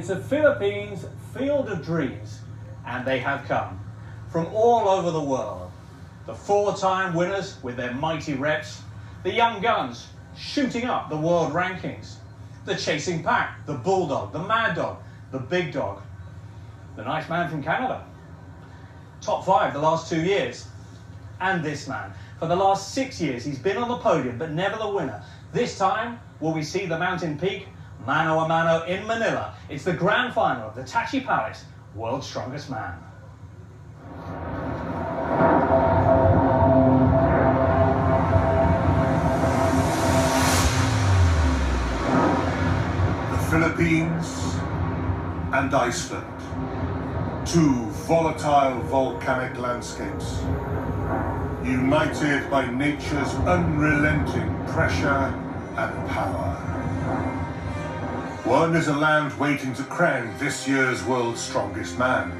It's the Philippines' field of dreams, and they have come from all over the world. The four-time winners with their mighty reps, the young guns shooting up the world rankings, the chasing pack, the bulldog, the mad dog, the big dog, the nice man from Canada. Top 5 the last 2 years. And this man, for the last 6 years, he's been on the podium, but never the winner. This time, will we see the mountain peak, mano a mano in Manila? It's the grand final of the Tachi Palace World's Strongest Man. Philippines and Iceland, two volatile volcanic landscapes, united by nature's unrelenting pressure and power. One is a land waiting to crown this year's world's strongest man.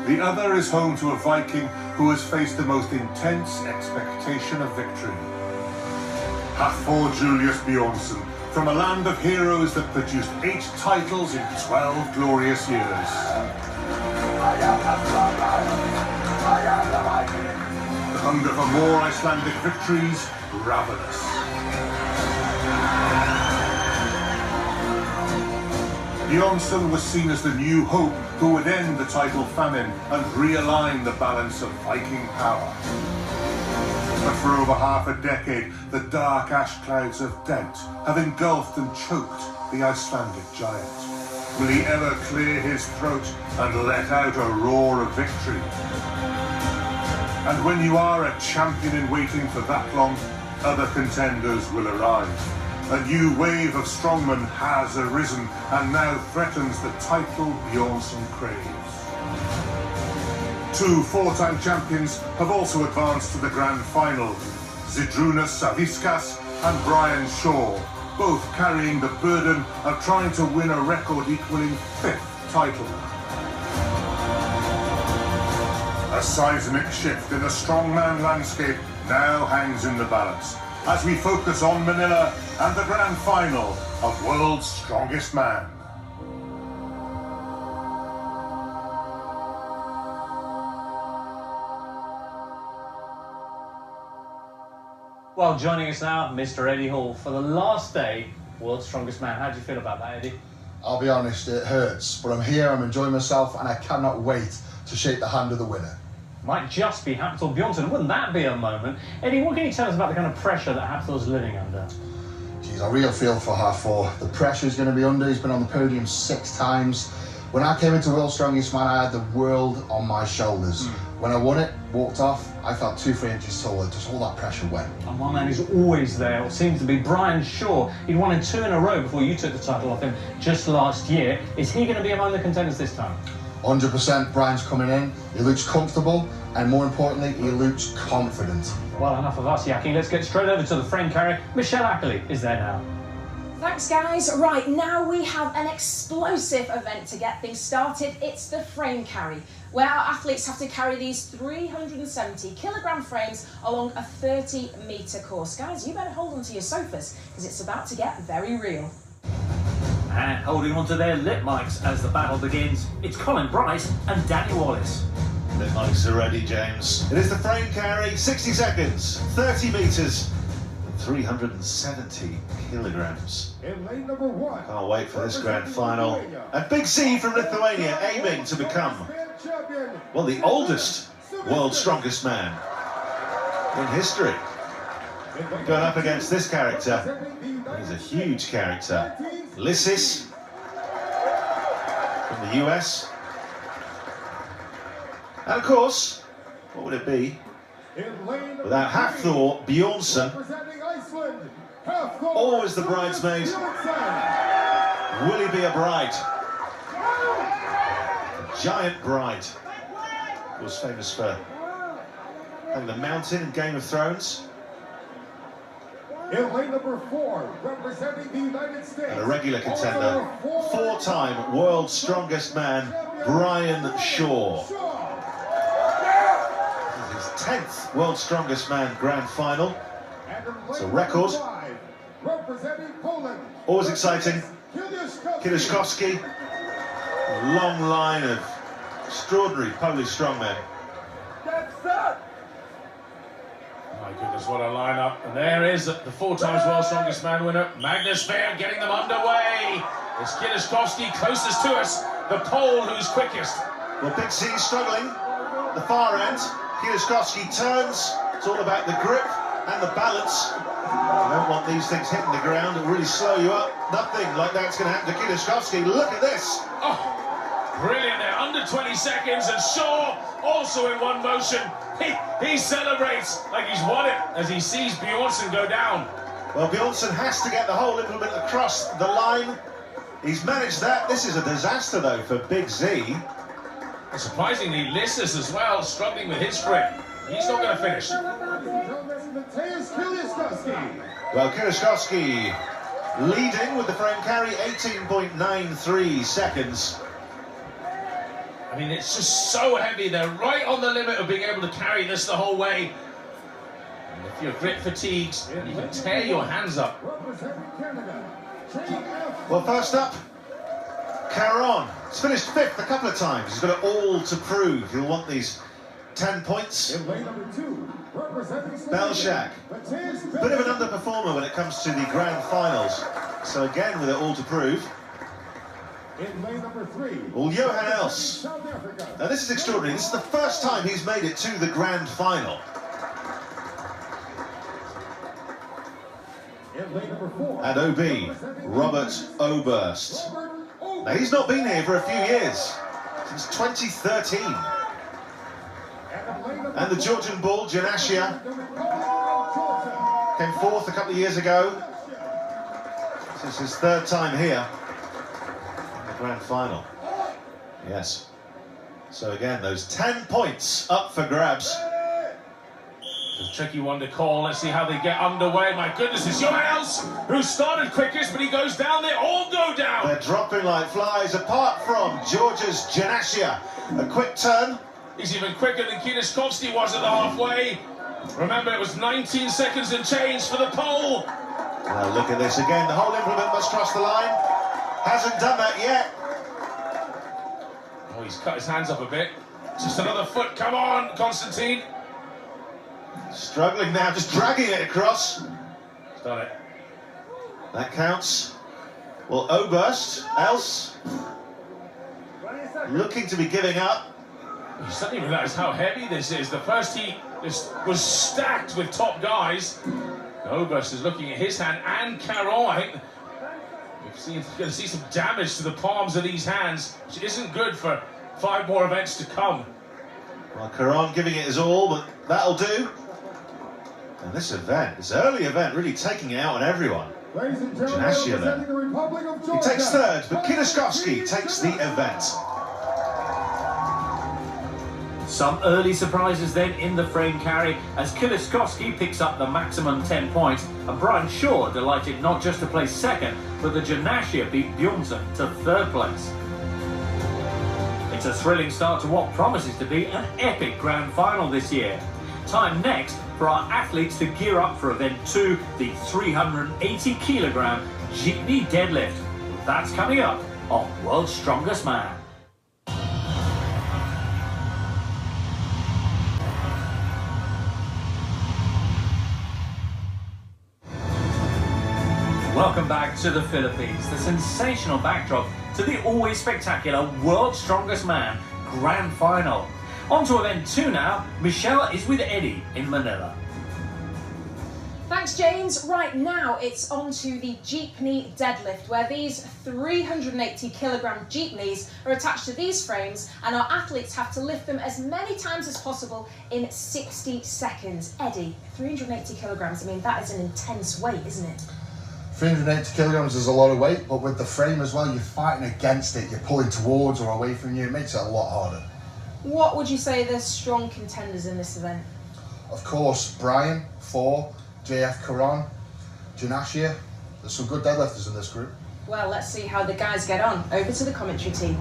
The other is home to a Viking who has faced the most intense expectation of victory. Hafthor Julius Bjornsson, from a land of heroes that produced 8 titles in 12 glorious years. The hunger for more Icelandic victories, ravenous. Bjornsson was seen as the new hope who would end the title famine and realign the balance of Viking power. But for over half a decade, the dark ash clouds of doubt have engulfed and choked the Icelandic giant. Will he ever clear his throat and let out a roar of victory? And when you are a champion in waiting for that long, other contenders will arrive. A new wave of strongmen has arisen and now threatens the title Bjornsson craves. 2 four-time champions have also advanced to the grand final. Zydrunas Savickas and Brian Shaw, both carrying the burden of trying to win a record equaling 5th title. A seismic shift in the strongman landscape now hangs in the balance as we focus on Manila and the grand final of World's Strongest Man. Well, joining us now, Mr. Eddie Hall, for the last day, World's Strongest Man. How do you feel about that, Eddie? I'll be honest, it hurts, but I'm here, I'm enjoying myself, and I cannot wait to shake the hand of the winner. Might just be Hafthor Bjornsson. Wouldn't that be a moment? Eddie, what can you tell us about the kind of pressure that Hafthor's living under? Geez, I really feel for Hafthor. The pressure he's going to be under. He's been on the podium 6 times. When I came into World's Strongest Man, I had the world on my shoulders. When I won it, walked off, I felt 2-3 inches taller. Just all that pressure went. And one man who's always there, it seems to be Brian Shaw. He'd won in 2 in a row before you took the title off him just last year. Is he going to be among the contenders this time? 100% Brian's coming in. He looks comfortable, and more importantly, he looks confident. Well, enough of us yakking. Let's get straight over to the frame carrier. Michelle Ackley is there now. Thanks, guys. Right, now we have an explosive event to get things started. It's the frame carry, where our athletes have to carry these 370 kilogram frames along a 30-metre course. Guys, you better hold on to your sofas, because it's about to get very real. And holding onto their lip mics as the battle begins, it's Colin Bryce and Danny Wallace. Lip mics are ready, James. It is the frame carry, 60 seconds, 30 metres, 370 kilograms. In lane number 1. Can't wait for this grand final. And Big C from Lithuania aiming to become, well, the oldest World's Strongest Man in history. Going up against this character. He's a huge character. Lissis from the US. And of course, what would it be without Hafthor Bjornsson, always the bridesmaid? Will he be a bride? A giant bride. Of course, famous for having the mountain in Game of Thrones. In lane number 4, representing the United States. And a regular contender, 4-time World's Strongest Man, Brian Shaw. This is his 10th World's Strongest Man Grand Final. It's a record. Representing Poland. Always exciting. Kiedaszkowski. A long line of extraordinary Polish strongmen. My goodness, what a lineup. And there is the 4 times World Strongest Man winner, Magnus Fair, getting them underway. It's Kiedaszkowski closest to us, the Pole who's quickest. Well, Big Z struggling. The far end. Kiedaszkowski turns. It's all about the grip and the balance. You don't want these things hitting the ground. It'll really slow you up. Nothing like that's going to happen to Kiedaszkowski. Look at this. Oh, brilliant there. Under 20 seconds, and Shaw also in one motion. He celebrates like he's won it as he sees Bjornsson go down. Well, Bjornsson has to get the whole implement across the line. He's managed that. This is a disaster, though, for Big Z. And surprisingly, Lissus as well, struggling with his grip. He's not going to finish. Well, Kiedaszkowski leading with the frame carry, 18.93 seconds. I mean, it's just so heavy. They're right on the limit of being able to carry this the whole way. And if you're grip fatigued, you can tear your hands up. Well, first up, Caron. He's finished 5th a couple of times. He's got it all to prove. He'll want these 10 points. Belshak, bit of an underperformer when it comes to the grand finals. So again, with it all to prove. Well, Johan Els. Now this is extraordinary. This is the first time he's made it to the grand final. And OB, Robert Oberst. Now he's not been here for a few years, since 2013. And the Georgian bull, Janashia, came 4th a couple of years ago. This is his 3rd time here in the grand final. Yes. So again, those 10 points up for grabs. It's a tricky one to call. Let's see how they get underway. My goodness, it's Johan Els who started quickest, but he goes down. They all go down. They're dropping like flies, apart from Georgia's Janashia. A quick turn. He's even quicker than Kiedaszkowski was at the halfway. Remember, it was 19 seconds and change for the pole. Well, look at this again. The whole implement must cross the line. Hasn't done that yet. Oh, he's cut his hands up a bit. Just another foot. Come on, Constantine. Struggling now, just dragging it across. He's done it. That counts. Well, Oberst, Els, looking to be giving up. You suddenly realise how heavy this is. The first heat was stacked with top guys. Oberst is looking at his hand, and Caron. I think we're going to see some damage to the palms of these hands, which isn't good for 5 more events to come. Well, Caron giving it his all, but that'll do. And this event, this early event, really taking it out on everyone. Janashia then. He takes 3rd, but Kiedaszkowski takes the event. Some early surprises then in the frame carry as Kiedaszkowski picks up the maximum 10 points, and Brian Shaw delighted not just to place 2nd, but the Janashia beat Bjornsson to 3rd place. It's a thrilling start to what promises to be an epic grand final this year. Time next for our athletes to gear up for event 2, the 380 kilogram jeepney deadlift. That's coming up on World's Strongest Man. Welcome back to the Philippines, the sensational backdrop to the always spectacular World's Strongest Man Grand Final. On to event 2 now. Michelle is with Eddie in Manila. Thanks, James. Right now, it's on to the jeepney deadlift, where these 380 kilogram jeepneys are attached to these frames, and our athletes have to lift them as many times as possible in 60 seconds. Eddie, 380 kilograms, I mean, that is an intense weight, isn't it? 380 kilograms is a lot of weight, but with the frame as well, you're fighting against it. You're pulling towards or away from you. It makes it a lot harder. What would you say are the strong contenders in this event? Of course, Brian, 4, JF Caron, Janashia. There's some good deadlifters in this group. Well, let's see how the guys get on. Over to the commentary team.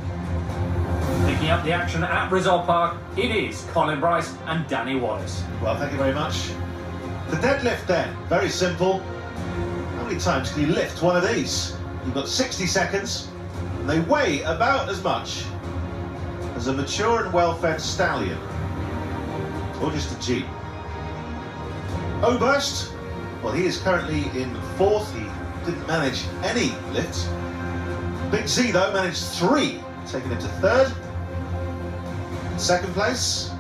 Picking up the action at Rizal Park, it is Colin Bryce and Danny Wallace. Well, thank you very much. The deadlift then, very simple. How many times can you lift one of these? You've got 60 seconds. They weigh about as much as a mature and well-fed stallion, or just a jeep. Oberst, well, he is currently in 4th. He didn't manage any lifts. Big Z, though, managed 3, taking him to 3rd. In 2nd place,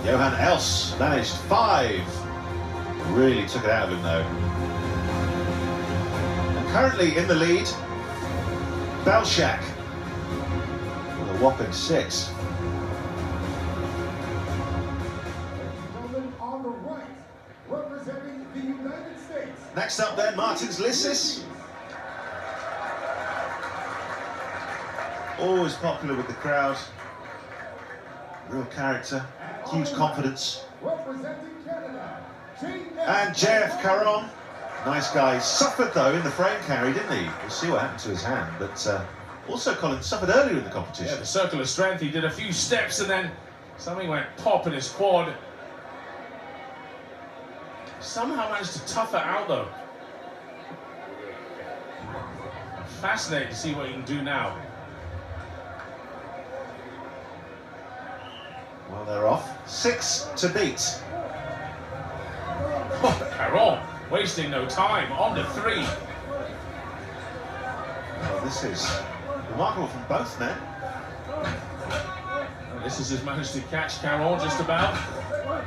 Johan Else managed 5. Really took it out of him, though. And currently in the lead, Belshak with a whopping 6. On the right, representing the United States. Next up then, Martins Lissis. Always popular with the crowd. Real character, huge confidence. Representing Canada, And JF Caron, nice guy. Suffered though in the frame carry, didn't he? We'll see what happened to his hand. But also Colin suffered earlier in the competition. Yeah, the circle of strength. He did a few steps and then something went pop in his quad. Somehow managed to tough it out though. Fascinating to see what he can do now. Well, they're off. 6 to beat. Oh, Caron, wasting no time, on to 3. Well, this is remarkable from both men. And this has managed to catch Caron just about.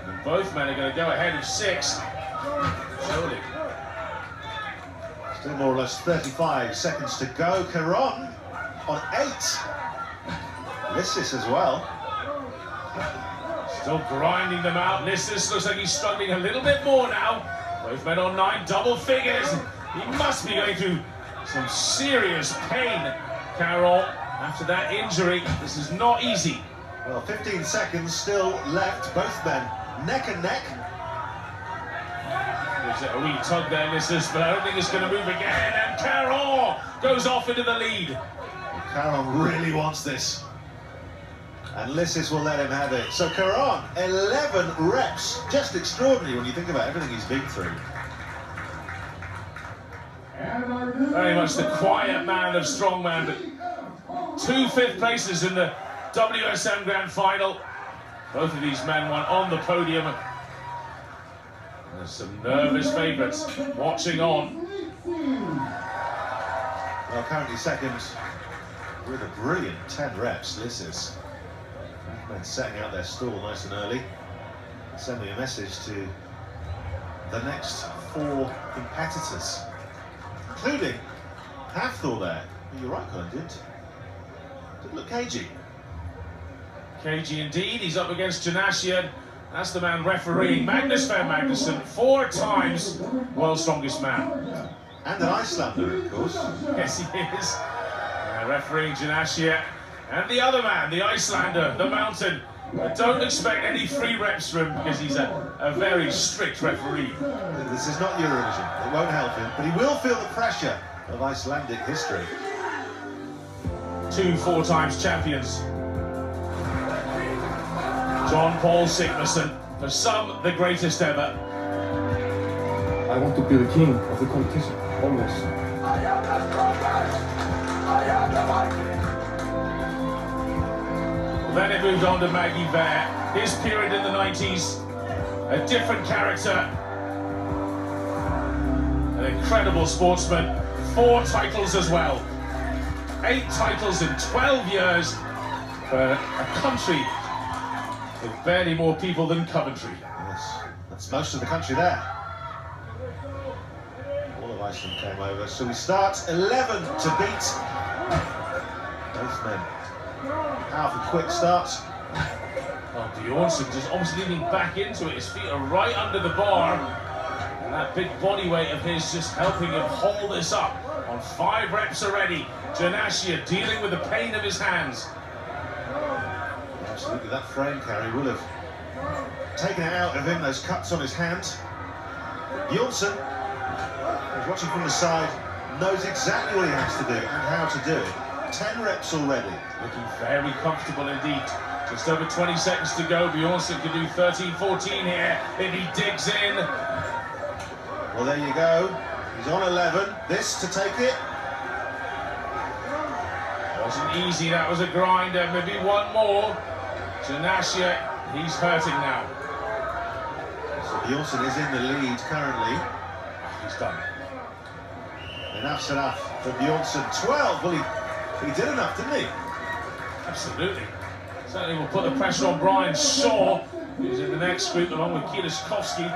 And both men are going to go ahead of 6. Surely. Still more or less 35 seconds to go. Caron on 8. Lissis as well. Still grinding them out. Lissis looks like he's struggling a little bit more now. Both men on 9 double figures. He must be going through some serious pain, Caron, after that injury. This is not easy. Well, 15 seconds still left. Both men neck and neck. Gives it a wee tug there, Lissis, but I don't think it's going to move again. And Caron goes off into the lead. Caron really wants this. And Lissis will let him have it. So Caron, 11 reps. Just extraordinary when you think about everything he's been through. Very much the quiet man of strongman, but 2 5th places in the WSM Grand Final. Both of these men won on the podium. And there's some nervous favourites watching on. Well, currently second with a brilliant 10 reps, Lissis. Men setting out their stall nice and early, sending a message to the next 4 competitors, including Hafthor there. Well, you're right, Colin, didn't look cagey. Cagey indeed. He's up against Janasian. That's the man refereeing, Magnus Van Magnusson, 4 times world's strongest man. And an Icelander, of course. Yes, he is. Refereeing Janasian. And the other man, the Icelander, the Mountain. I don't expect any free reps from him because he's a very strict referee. This is not Eurovision. It won't help him, but he will feel the pressure of Icelandic history. 2 4 times champions. John Paul Sigmarsson, for some, the greatest ever. I want to be the king of the competition, always. I am the strongest! I am the Viking! Then it moved on to Maggie Vare. His period in the 90s, a different character. An incredible sportsman. 4 titles as well. 8 titles in 12 years for a country with barely more people than Coventry. Yes, that's most of the country there. All of Iceland came over. So we start 11 to beat. Both men. Powerful quick start. Oh, Bjornsson just almost leaning back into it. His feet are right under the bar. And that big body weight of his just helping him hold this up. On 5 reps already. Janasian dealing with the pain of his hands. Absolutely, that frame carry will have taken it out of him, those cuts on his hand. Bjornsson, who's watching from the side, knows exactly what he has to do and how to do it. 10 reps already. Looking very comfortable indeed. Just over 20 seconds to go. Bjornsson can do 13-14 here if he digs in. Well, there you go. He's on 11. This to take it. Wasn't easy, that was a grinder. Maybe one more. Janashia, he's hurting now. So Bjornsson is in the lead currently. He's done. Enough's enough for Bjornsson. 12. Well, he did enough, didn't he? Absolutely. Certainly will put the pressure on Brian Shaw, who's in the next group along with Kieliszkowski.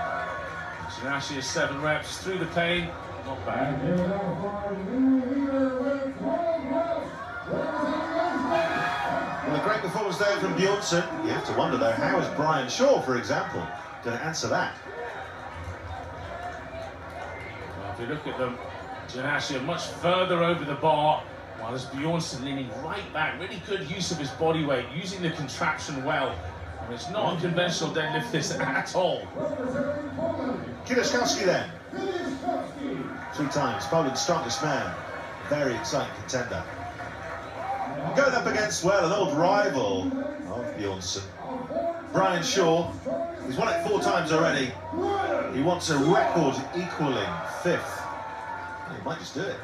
Janashia 7 reps through the pain. Not bad. Well, a great performance there from Bjornsson. You have to wonder, though, how is Brian Shaw, for example, going to answer that? Well, if you look at them, Janashia much further over the bar, while there's Bjornsson leaning right back. Really good use of his body weight, using the contraption well. And it's not a conventional deadlift this at all. Kieliszkowski then. 3 times Poland's strongest man. Very exciting contender. Going up against, well, an old rival of Bjornsson, Brian Shaw. He's won it 4 times already. He wants a record equaling 5th. He might just do it.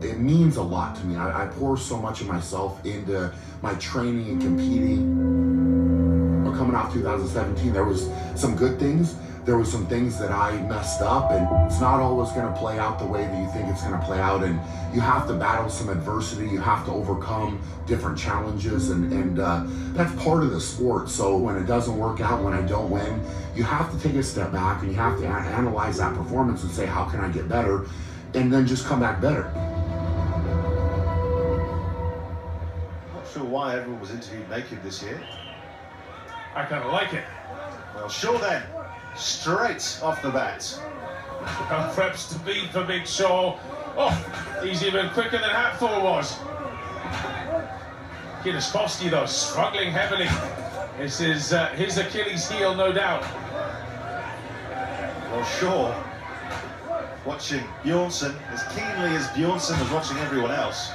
It means a lot to me. I pour so much of myself into my training and competing. But coming off 2017, there was some good things. There was some things that I messed up, and it's not always going to play out the way that you think it's going to play out. And you have to battle some adversity. You have to overcome different challenges, and that's part of the sport. So when it doesn't work out, when I don't win, you have to take a step back and you have to analyze that performance and say, how can I get better? And then just come back better. Not sure why everyone was interviewed naked this year. I kind of like it. Well, Shaw then, straight off the bat. Preps to beat for Big Shaw. Oh, he's even quicker than Hathor was. Kieliszkowski, though, struggling heavily. This is his Achilles heel, no doubt. Well, Shaw watching Bjornsson as keenly as Bjornsson was watching everyone else.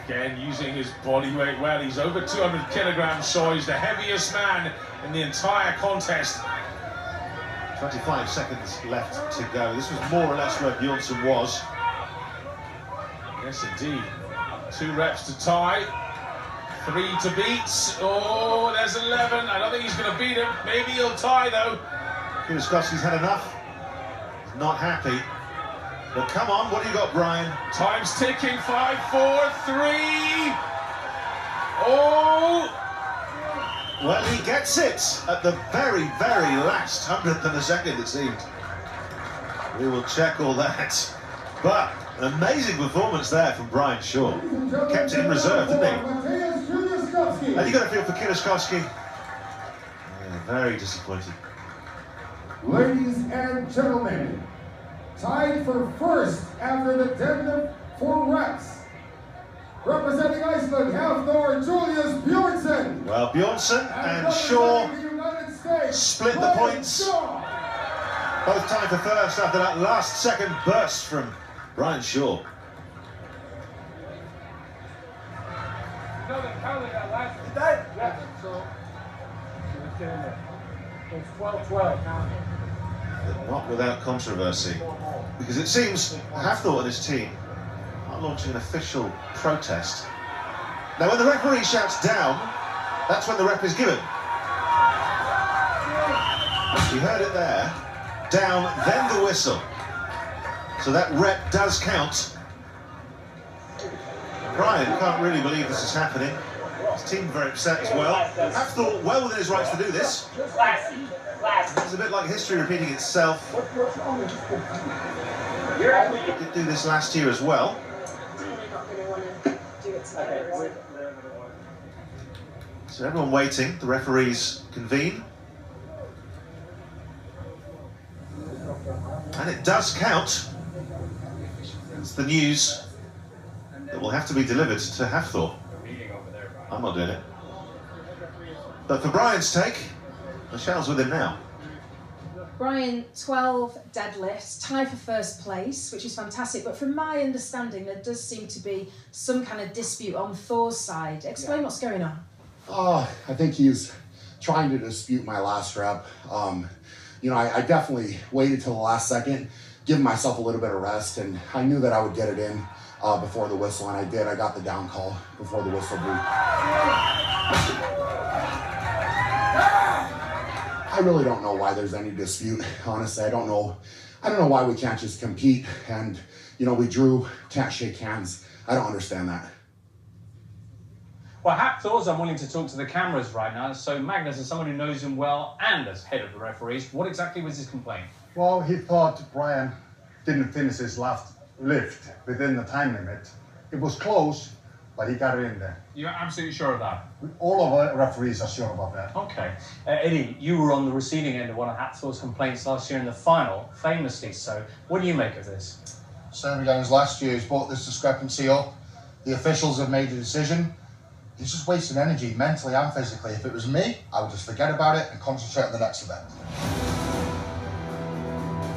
Again, using his body weight well. He's over 200 kilograms, Shaw. He's the heaviest man in the entire contest. 25 seconds left to go. This was more or less where Bjornsson was. Yes, indeed. 2 reps to tie. 3 to beat. Oh, there's 11. I don't think he's going to beat him. Maybe he'll tie, though. Kieliszkowski's had enough. He's not happy. But come on, what do you got, Brian? Time's ticking. 5, 4, 3. Oh! Well, he gets it at the very, very last 100th of a second, it seemed. We will check all that. But an amazing performance there from Brian Shaw. Kept it in reserve, didn't he? And you got to feel for Kieliszkowski. Yeah, very disappointed. Ladies and gentlemen, tied for first after the deadlift 4 reps. Representing Iceland, Hathor Julius Bjornsson. Well, Bjornsson and Shaw split the points. Both tied for first after that last second burst from Brian Shaw. It's 12-12. But not without controversy, because it seems Hathor and his team are launching an official protest. Now, when the referee shouts down, that's when the rep is given. You heard it there. Down, then the whistle. So that rep does count. Brian can't really believe this is happening. His team very upset as well. Hathor well within his rights to do this. It's a bit like history repeating itself. He did do this last year as well. So everyone waiting, the referees convene. And it does count. It's the news that will have to be delivered to Hathor. I'm not doing it. But for Brian's take, Michelle's with him now. Brian, 12 deadlifts, tied for first place, which is fantastic. But from my understanding, there does seem to be some kind of dispute on Thor's side. Explain what's going on. I think he's trying to dispute my last rep. You know, I definitely waited till the last second giving myself a little bit of rest, and I knew that I would get it in before the whistle, and I did. I got the down call before the whistle blew. I really don't know why there's any dispute. Honestly, I don't know why we can't just compete and, you know, we drew, can't shake hands. I don't understand that. Well, Hapthor's unwilling to talk to the cameras right now, so Magnus, as someone who knows him well and as head of the referees, what exactly was his complaint? Well, he thought Brian didn't finish his last lift within the time limit. It was close, but he got it in there. You're absolutely sure of that? All of our referees are sure about that. Okay. Eddie, you were on the receiving end of one of Hapthor's complaints last year in the final, famously so. What do you make of this? Same again as last year. He's brought this discrepancy up. The officials have made a decision. He's just wasting energy, mentally and physically. If it was me, I would just forget about it and concentrate on the next event.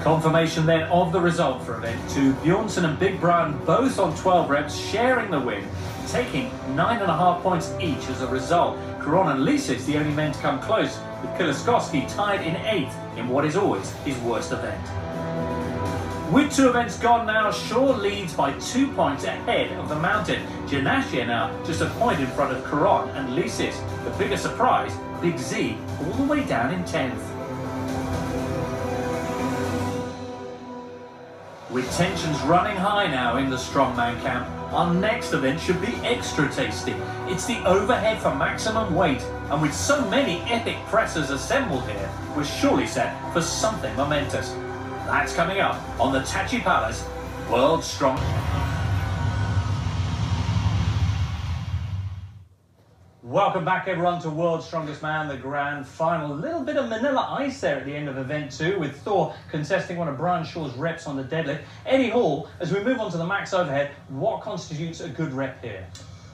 Confirmation then of the result for event 2. Bjornsson and Big Brian both on 12 reps, sharing the win, taking 9.5 points each as a result. Karon and Lisis the only men to come close, with Kuliskowski tied in 8th in what is always his worst event. With 2 events gone now, Shaw leads by 2 points ahead of the mountain. Janashia now just a point in front of Karon and Lisis. The bigger surprise, Big Z all the way down in 10th. With tensions running high now in the strongman camp, our next event should be extra tasty. It's the overhead for maximum weight, and with so many epic pressers assembled here, we're surely set for something momentous. That's coming up on the Tachi Palace World Strong. Welcome back, everyone, to World's Strongest Man, the grand final. A little bit of Manila ice there at the end of event 2, with Thor contesting one of Brian Shaw's reps on the deadlift. Eddie Hall, as we move on to the max overhead, what constitutes a good rep here?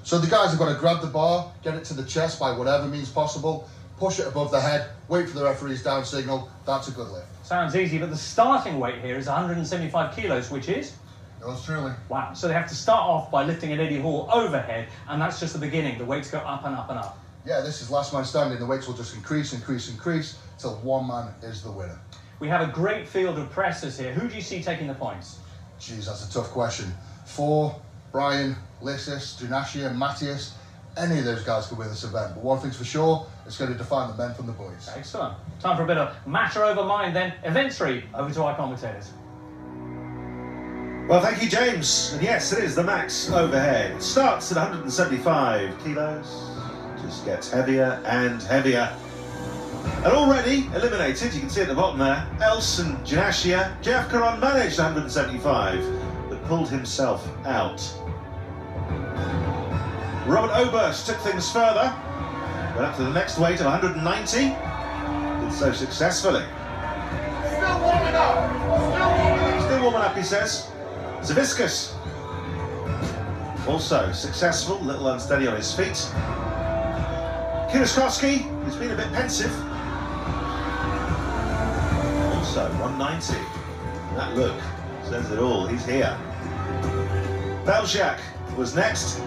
So the guys have got to grab the bar, get it to the chest by whatever means possible, push it above the head, wait for the referee's down signal. That's a good lift. Sounds easy, but the starting weight here is 175 kilos, which is? Yours truly. Wow, so they have to start off by lifting an Eddie Hall overhead, and that's just the beginning. The weights go up and up and up. Yeah, this is last man standing. The weights will just increase, till one man is the winner. We have a great field of pressers here. Who do you see taking the points? Geez, that's a tough question. For Brian, Lisis, Janashia, Matthias, any of those guys could win this event. But one thing's for sure, it's going to define the men from the boys. Excellent. Time for a bit of matter over mind then. Event 3, over to our commentators. Well, thank you, James. And yes, it is the max overhead. It starts at 175 kilos, just gets heavier and heavier. And already eliminated, you can see at the bottom there, Else and Janashia. Jeff Caron managed 175, but pulled himself out. Robert Oberst took things further, went up to the next weight of 190, did so successfully. Still warming up! Still warming up, he says. Zaviskus, also successful, a little unsteady on his feet. Kuliskowski, who's been a bit pensive, also 190. That look says it all, he's here. Belzak was next,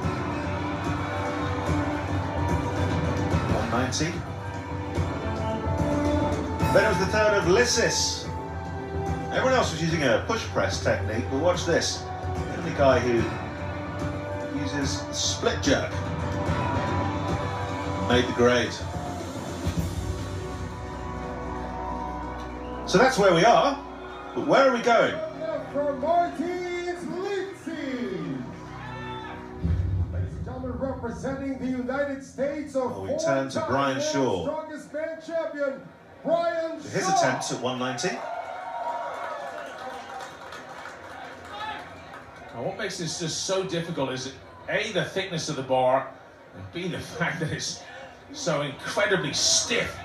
190. Then it was the third of Lisis. Everyone else was using a push press technique, but watch this. The only guy who uses split jerk made the grade. So that's where we are, but where are we going? Representing the United States of we turn to Brian Shaw. Strongest man champion, Brian Shaw. His attempt at 190. Now, what makes this just so difficult is A, the thickness of the bar, and B, the fact that it's so incredibly stiff.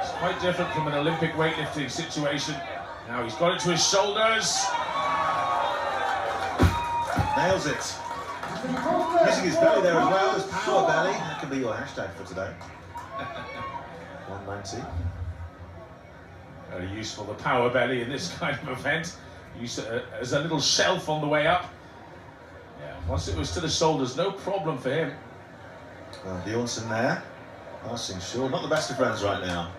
It's quite different from an Olympic weightlifting situation. Now he's got it to his shoulders. Nails it. Using his belly there as well, his power belly. That can be your hashtag for today. 190. Very useful, the power belly in this kind of event. Used as a little shelf on the way up. Yeah, once it was to the shoulders, no problem for him. Well, Bjornsson there, passing Shaw. Not the best of friends right now.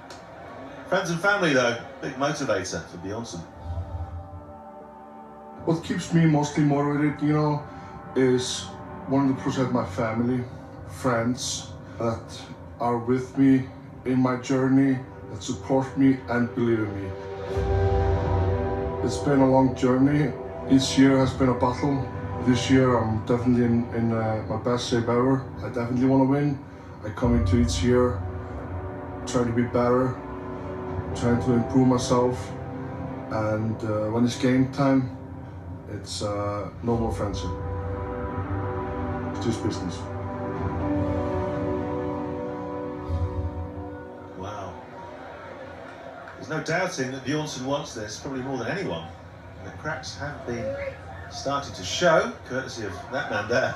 Friends and family, though, big motivator for Bjornsson. What keeps me mostly motivated, you know, is 100% my family, friends that are with me in my journey, that support me and believe in me. It's been a long journey. Each year has been a battle. This year I'm definitely in my best shape ever. I definitely want to win. I come into each year trying to be better, trying to improve myself, and when it's game time, it's no more friendship. It's just business. Wow. There's no doubting that Bjornsson wants this, probably more than anyone. The cracks have been starting to show, courtesy of that man there.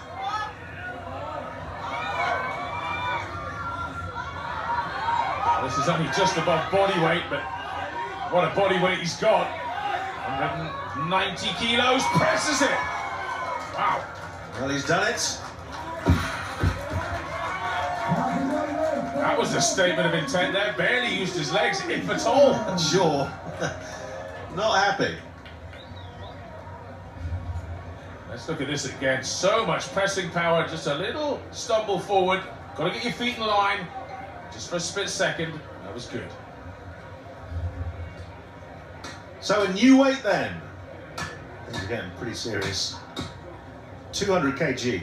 This is only just above body weight, but what a body weight he's got. 190 kilos, presses it. Wow. Well, he's done it. That was a statement of intent there. Barely used his legs, if at all. Sure. Not happy. Let's look at this again. So much pressing power, just a little stumble forward. Got to get your feet in line. Just for a split second, that was good. So a new weight then. Things are getting pretty serious. 200 kg.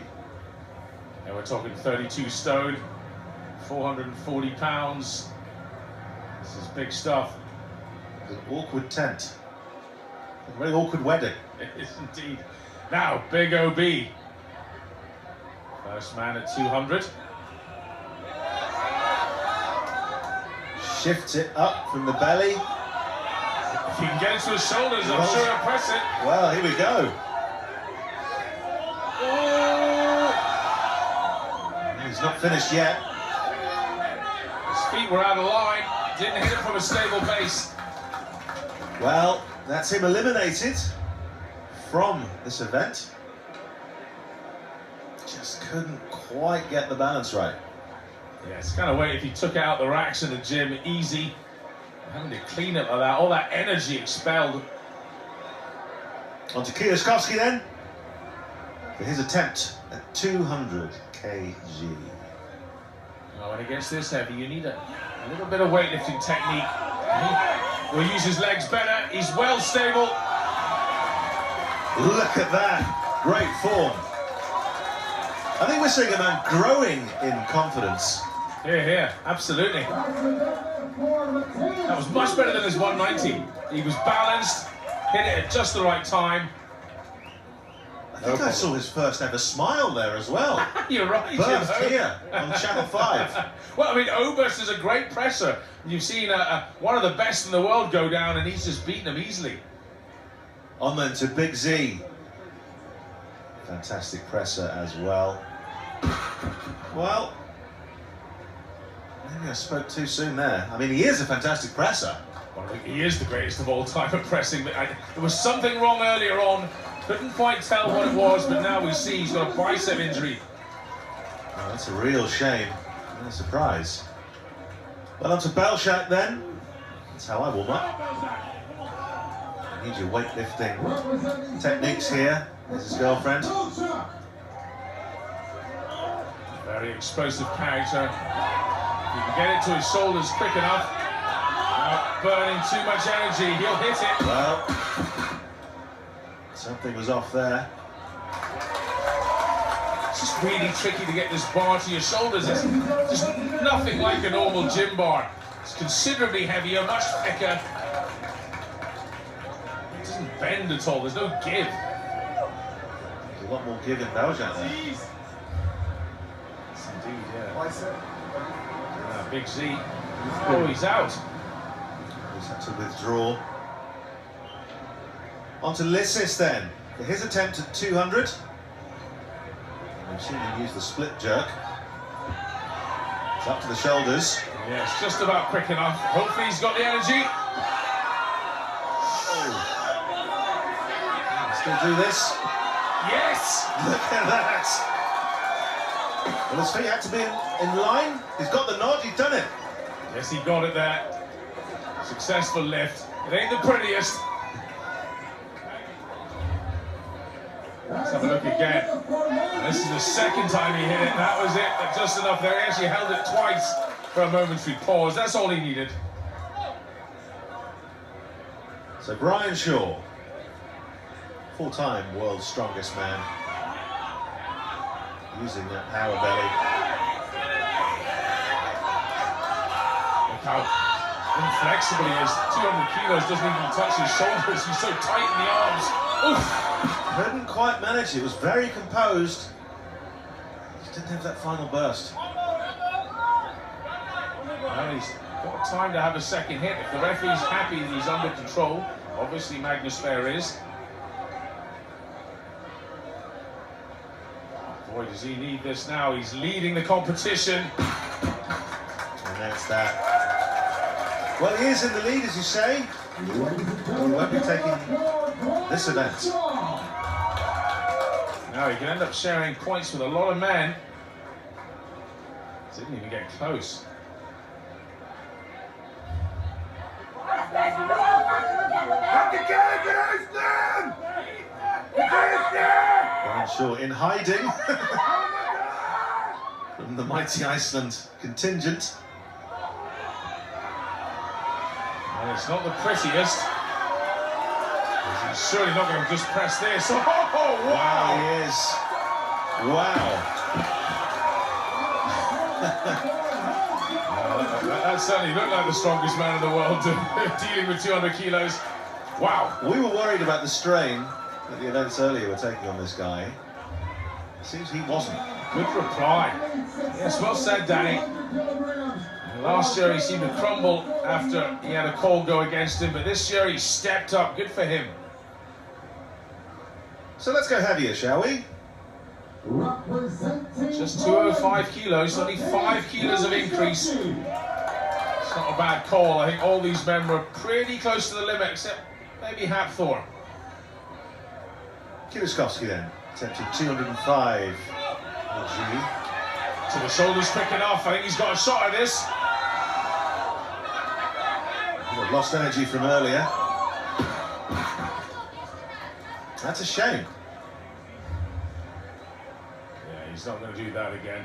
Now we're talking 32 stone, 440 pounds. This is big stuff. An awkward tent. A very awkward wedding. It is indeed. Now, big OB. First man at 200. Shifts it up from the belly. If he can get it to his shoulders, I'm sure he'll press it. Well, here we go. Oh. He's not finished yet. His feet were out of line. Didn't hit it from a stable base. Well, that's him eliminated from this event. Just couldn't quite get the balance right. Yeah, it's kind of way if you took out the racks in the gym, easy. Having to clean up like that, all that energy expelled. On to Kwiatkowski then, for his attempt at 200 kg. Oh, when it gets this heavy, you need a little bit of weightlifting technique. He will use his legs better. He's well stable. Look at that, great form. I think we're seeing a man growing in confidence. Here, absolutely. That was much better than his 190. He was balanced, hit it at just the right time. I think I saw his first ever smile there as well. You're right. Birthed here on Channel 5. Well, I mean, Oberst is a great presser. You've seen one of the best in the world go down, and he's just beaten him easily. On then to Big Z. Fantastic presser as well. Well, maybe I spoke too soon there. I mean, he is a fantastic presser. Well, he is the greatest of all time at pressing. There was something wrong earlier on. Couldn't quite tell what it was, but now we see he's got a bicep injury. Oh, that's a real shame. What a surprise. Well, on to Belshak then. That's how I warm up. You need your weightlifting techniques here. There's his girlfriend. Very explosive character. If you can get it to his shoulders quick enough, not burning too much energy, he'll hit it. Well, something was off there. It's just really tricky to get this bar to your shoulders. It's just nothing like a normal gym bar. It's considerably heavier, much thicker. It doesn't bend at all, there's no give. There's a lot more give in Belshak there. Yes, indeed, yeah. Big Z. Oh, he's out. He's had to withdraw. On to Lissis then, for his attempt at 200. We've seen him use the split jerk. It's up to the shoulders. Yeah, it's just about quick enough. Hopefully he's got the energy. Oh. Still do this. Yes! Look at that. Well, his feet had to be in line. He's got the nod, he's done it. Yes, he got it there. Successful lift. It ain't the prettiest. Let's have a look again. This is the second time he hit it. That was it. Just enough there. He actually held it twice for a momentary pause. That's all he needed. So Brian Shaw, full-time world's strongest man, using that power belly. Look how inflexible he is. 200 kilos doesn't even touch his shoulders. He's so tight in the arms. Oof. Couldn't quite manage it. It was very composed. Just didn't have that final burst. Well, he's got time to have a second hit. If the referee's happy that he's under control, obviously Magnus Fair is. Boy, does he need this now. He's leading the competition. And that's that. Well, he is in the lead, as you say. He won't be taking this event. Now he can end up sharing points with a lot of men. Didn't even get close. Brian Shaw in hiding from the mighty Iceland contingent. Well, it's not the prettiest. He's surely not going to just press this. Oh, wow! He is. Wow. That certainly looked like the strongest man in the world dealing with 200 kilos. Wow. We were worried about the strain that the events earlier were taking on this guy. It seems he wasn't. Good reply. Yes, well said, Danny. Last year he seemed to crumble after he had a call go against him, but this year he stepped up. Good for him. So let's go heavier, shall we? Just 205 kilos, only 5 kilos of increase. It's not a bad call. I think all these men were pretty close to the limit, except maybe Hapthorne. Kiliskowski then, attempted 205 LG. So the shoulders picking off. I think he's got a shot at this. He'll have lost energy from earlier. That's a shame. Yeah, he's not going to do that again.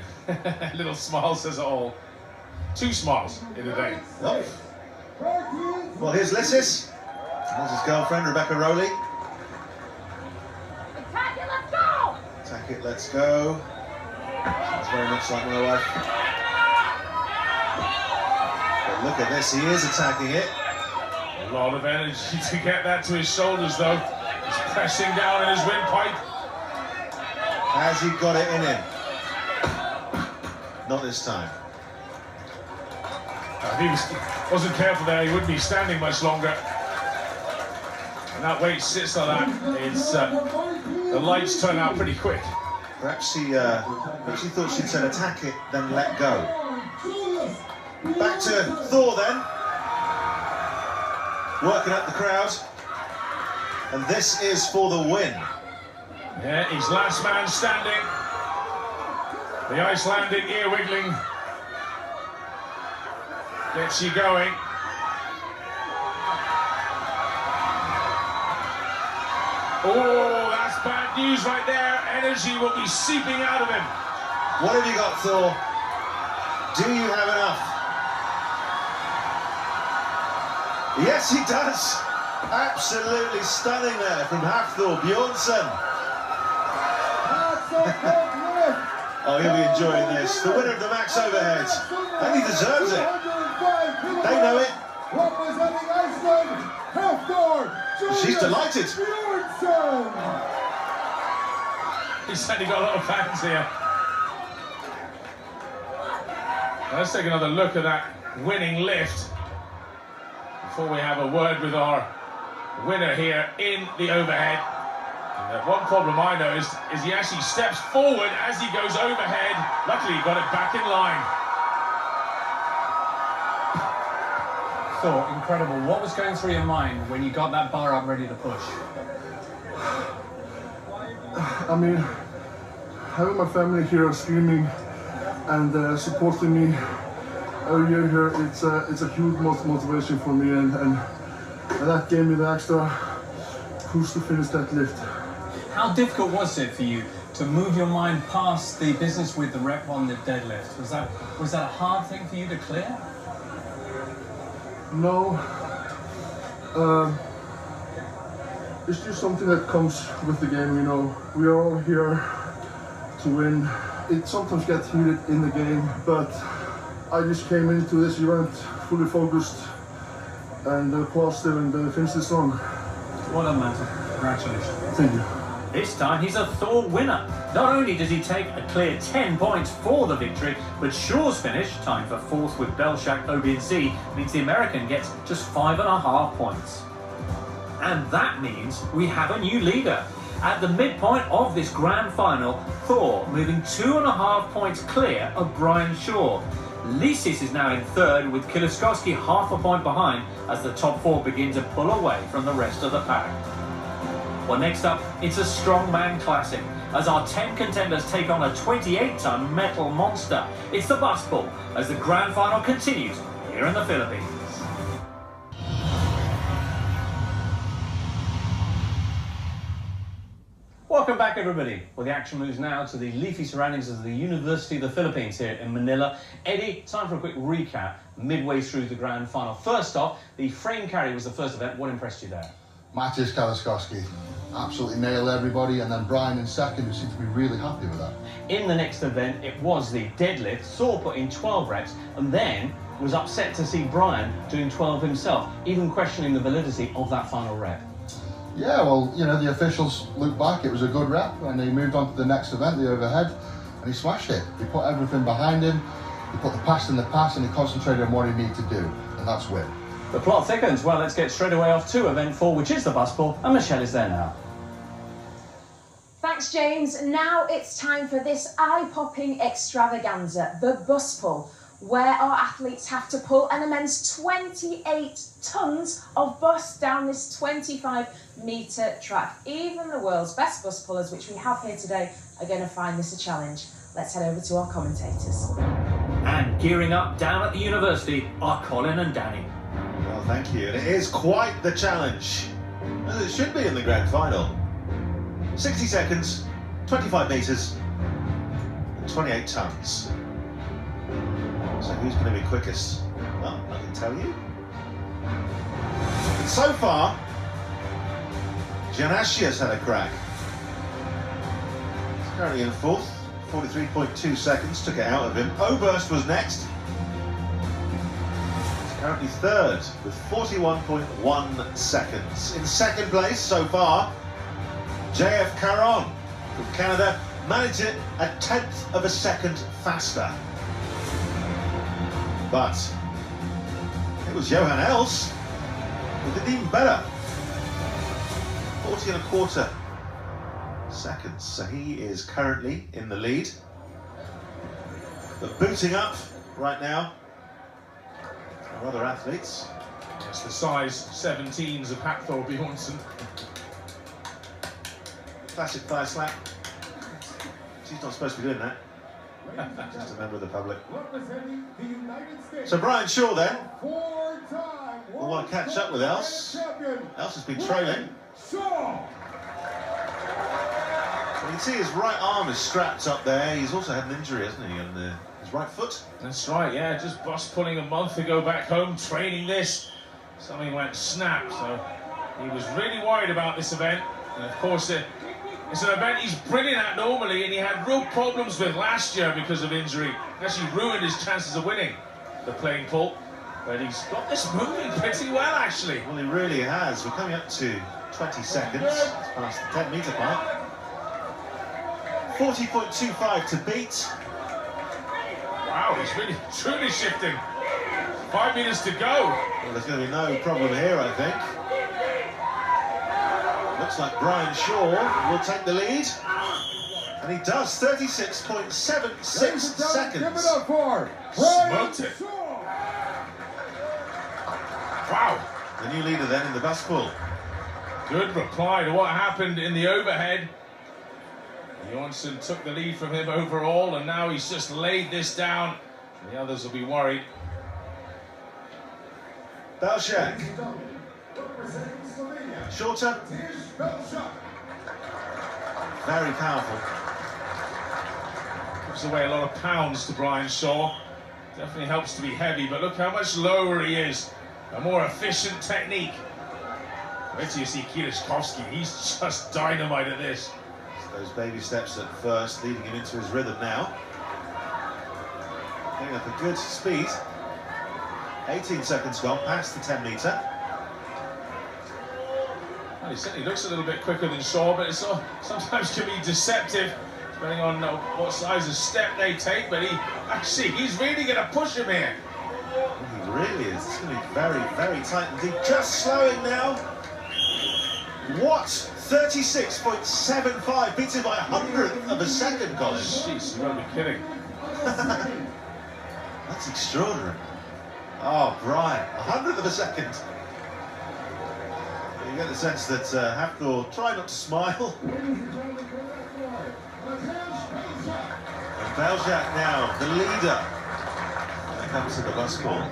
A little smile says it all. 2 smiles in a day. Oh. Well, here's Lissis. There's his girlfriend, Rebecca Rowley. Attack it, let's go! Attack it, let's go. Sounds very much like my wife. But look at this, he is attacking it. A lot of energy to get that to his shoulders, though. He's pressing down in his windpipe. Has he got it in him? Not this time. If he wasn't careful there, he wouldn't be standing much longer. And that weight sits like that. It's, the lights turn out pretty quick. Perhaps he thought she'd said attack it, then let go. Back to Thor then. Working up the crowd. And this is for the win. Yeah, he's last man standing. The Icelandic ear wiggling gets you going. Oh, that's bad news right there. Energy will be seeping out of him. What have you got, Thor? Do you have enough? Yes, he does. Absolutely stunning there from Hafthor Bjornsson. Oh, he'll be enjoying this. The winner of the max overhead. And he deserves it. They know it. Representing Iceland, Hafthor. She's delighted. He's certainly got a lot of fans here. Let's take another look at that winning lift before we have a word with our winner here in the overhead. And one problem I noticed is he actually steps forward as he goes overhead. Luckily, he got it back in line. Thor, incredible. What was going through your mind when you got that bar up ready to push? I mean, having my family here screaming and supporting me every year here, it's a huge motivation for me, and that gave me the extra push to finish that lift. How difficult was it for you to move your mind past the business with the rep on the deadlift? Was that a hard thing for you to clear? No. It's just something that comes with the game, you know. We are all here to win. It sometimes gets heated in the game, but I just came into this event fully focused and positive and finished it strong. Well done, Matt. Congratulations. Thank you. This time he's a Thor winner. Not only does he take a clear 10 points for the victory, but Shaw's finish, timed for 4th with Belshak, Obi and Z, means the American gets just 5.5 points. And that means we have a new leader. At the midpoint of this grand final, Thor moving 2.5 points clear of Brian Shaw. Lisis is now in 3rd with Kieliszkowski half a point behind as the top 4 begin to pull away from the rest of the pack. Well, next up, it's a strongman classic as our 10 contenders take on a 28-ton metal monster. It's the bus pull as the grand final continues here in the Philippines. Welcome back, everybody. Well, the action moves now to the leafy surroundings of the University of the Philippines here in Manila. Eddie, time for a quick recap midway through the grand final. First off, the frame carry was the first event. What impressed you there? Maciej Kieliszkowski absolutely nailed everybody, and then Brian in second, who seemed to be really happy with that. In the next event, it was the deadlift. Thor put in 12 reps and then was upset to see Brian doing 12 himself, even questioning the validity of that final rep. Yeah, well, you know, the officials looked back, it was a good rep, and he moved on to the next event, the overhead, and he smashed it. He put everything behind him, he put the past in the past, and he concentrated on what he needed to do, and that's win. The plot thickens. Well, let's get straight away off to event 4, which is the bus pull, and Michelle is there now. Thanks, James. Now it's time for this eye-popping extravaganza, the bus pull, where our athletes have to pull an immense 28 tons of bus down this 25-metre track. Even the world's best bus pullers, which we have here today, are going to find this a challenge. Let's head over to our commentators. And gearing up down at the university are Colin and Danny. Well, thank you. And it is quite the challenge, as it should be in the grand final. 60 seconds, 25 metres, and 28 tonnes. So who's going to be quickest? Well, I can tell you. And so far, Janashia's had a crack. He's currently in 4th, 43.2 seconds, took it out of him. Oberst was next. He's currently 3rd with 41.1 seconds. In 2nd place so far, JF Caron from Canada managed it a 10th of a second faster. But it was Johan Els who did even better. 40.25 seconds. So he is currently in the lead. But booting up right now are other athletes. It's the size 17s of Hafthor Bjornsson. Classic thigh slap. She's not supposed to be doing that. Just a member of the public. So Brian Shaw then will want to catch up with Els. Els has been trailing. You can see his right arm is strapped up there. He's also had an injury, hasn't he, on his right foot? That's right, yeah, just bus pulling a month ago back home, training this. Something went snap, so he was really worried about this event. And of course, it's an event he's brilliant at normally, and he had real problems with last year because of injury. Actually ruined his chances of winning the playing pull. But he's got this moving pretty well, actually. Well, he really has. We're coming up to 20 seconds. It's past the 10-metre mark. 40.25 to beat. Wow, he's really truly shifting. 5 meters to go. Well, there's going to be no problem here, I think. Looks like Brian Shaw will take the lead. And he does, 36.76 seconds. Smoked it. Wow. The new leader then in the bus pull. Good reply to what happened in the overhead. Bjornsson took the lead from him overall, and now he's just laid this down. The others will be worried. Belzak. Shorter. Very powerful. Gives away a lot of pounds to Brian Shaw. Definitely helps to be heavy, but look how much lower he is. A more efficient technique. Wait till you see Kieliszkowski. He's just dynamite at this. Those baby steps at first, leading him into his rhythm now. Getting up a good speed. 18 seconds gone, past the 10 metre. Well, he certainly looks a little bit quicker than Shaw, but it's sometimes can be deceptive, depending on what size of step they take. But he's really going to push him here. He really is. It's going to be very, very tight and deep. Just slowing now. What? 36.75, beats him by 100th of a second, Colin. Jeez, you won't be kidding. That's extraordinary. Oh, Brian, 100th of a second. You get the sense that Hafthor try not to smile. And Belzak now, the leader. When it comes to the bus call.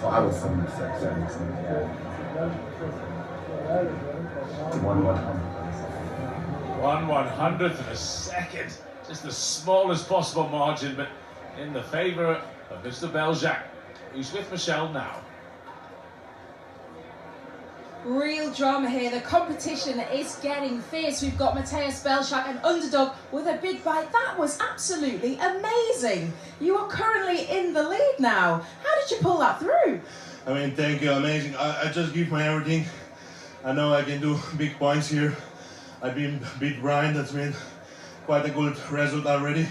So I was 76, 77, yeah. 1/100th of a second. Just the smallest possible margin, but in the favour of Mr. Belzak, who's with Michelle now. Real drama here. The competition is getting fierce. We've got Mateusz Belzak, an underdog, with a big bite. That was absolutely amazing. You are currently in the lead now. How did you pull that through? I mean, thank you, amazing. I just give my everything. I know I can do big points here. I've been beat Brian, that's been quite a good result already.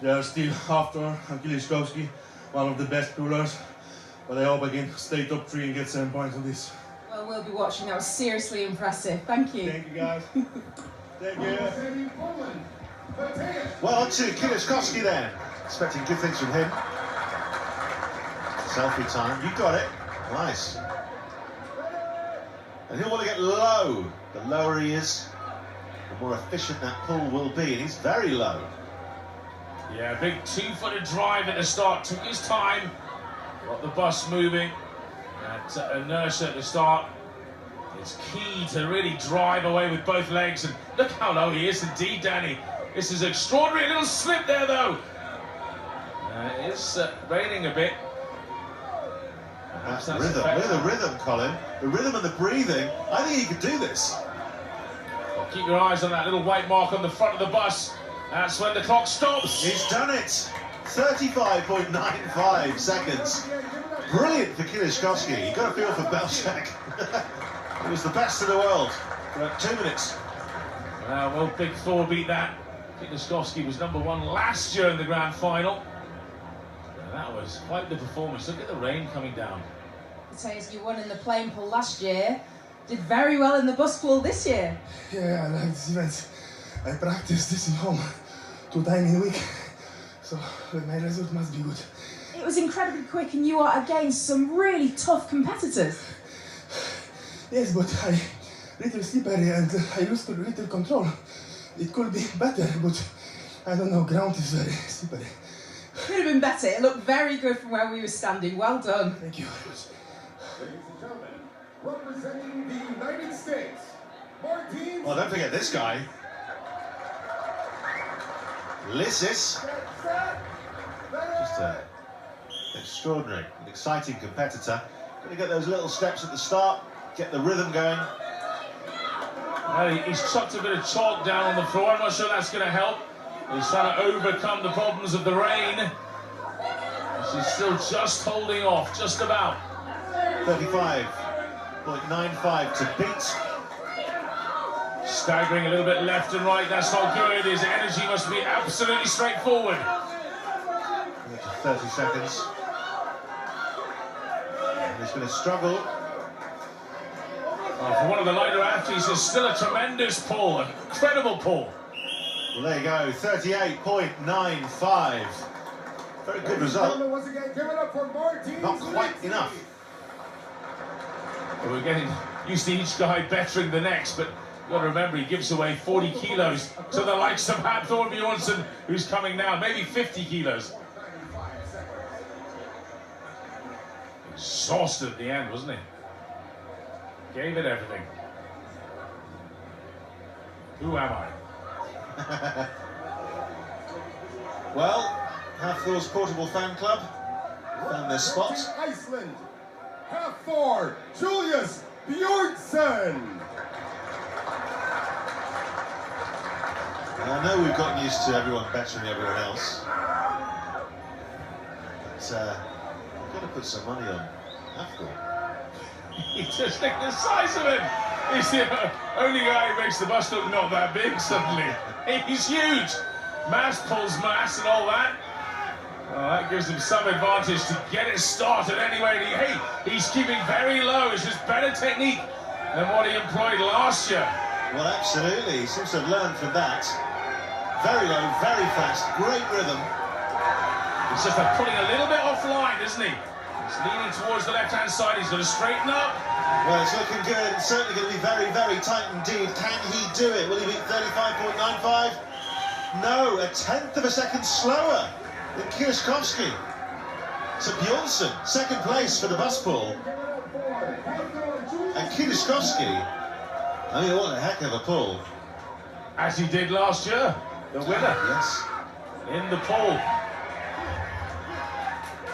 There are still Hafthor and Kieliszkowski, one of the best pullers. But I hope I can stay top 3 and get 7 points on this. Well, we'll be watching. That was seriously impressive. Thank you. Thank you, guys. Thank you. Well, on to Kieliszkowski then. Expecting good things from him. Selfie time. You got it. Nice. And he'll want to get low. The lower he is, the more efficient that pull will be. And he's very low. Yeah, big 2-footed drive at the start. Took his time. Got the bus moving. That inertia at the start. It's key to really drive away with both legs. And look how low he is indeed, Danny. This is extraordinary. A little slip there, though. It is raining a bit. That's rhythm. Look at the rhythm, Colin. The rhythm and the breathing. I think he could do this. Well, keep your eyes on that little white mark on the front of the bus. That's when the clock stops. He's done it. 35.95 seconds. Brilliant for Kieliszkowski. You've got to feel for Belzak. He was the best in the world for about 2 minutes. Well, Big Thor beat that. Kieliszkowski was #1 last year in the grand final. That was quite the performance. Look at the rain coming down. Mateusz, you won in the plane pull last year. Did very well in the bus pull this year. Yeah, I like this event. I practice this at home 2 times in a week. So my result must be good. It was incredibly quick and you are against some really tough competitors. Yes, but I little slippery and I lost a little control. It could be better, but I don't know, ground is very slippery. Could have been better. It looked very good from where we were standing. Well done. Thank you. Ladies and gentlemen, representing the United States, Martin. Well, don't forget this guy. Lissis. Just an extraordinary and exciting competitor. Going to get those little steps at the start, get the rhythm going. Well, he's chucked a bit of chalk down on the floor. I'm not sure that's going to help. He's trying to overcome the problems of the rain. She's still just holding off, just about. 35.95 to beat. Staggering a little bit left and right, that's not good. His energy must be absolutely straightforward. 30 seconds. And he's going to struggle. Well, for one of the lighter athletes, it's still a tremendous pull, an incredible pull. Well, there you go, 38.95. Very good result. Not quite enough. Well, we're getting used to each guy bettering the next, but you've got to remember he gives away 40 kilos to the likes of Hafthor Bjornsson, who's coming now, maybe 50 kilos. Exhausted at the end, wasn't he? Gave it everything. Who am I? Well, Hafthor's Portable Fan Club found their spot. Iceland, Hafthor Julius Bjornsson. I know we've gotten used to everyone bettering everyone else, but I'm going to put some money on Hafthor. You just look at the size of him. He's the only guy who makes the bus look not that big suddenly. He's huge. Mass pulls mass and all that. Well, that gives him some advantage to get it started anyway. He's keeping very low. It's just better technique than what he employed last year. Well, absolutely. He seems to have learned from that. Very low, very fast, great rhythm. He's just pulling a little bit offline, isn't he? He's leaning towards the left-hand side. He's going to straighten up. Well, it's looking good. It's certainly going to be very, very tight indeed. Can he do it? Will he beat 35.95? No, a tenth of a second slower than Kwiatkowski. So Bjornsson, second place for the bus pull. And Kwiatkowski, I mean, what a heck of a pull. As he did last year, the winner. Yes. In the pull.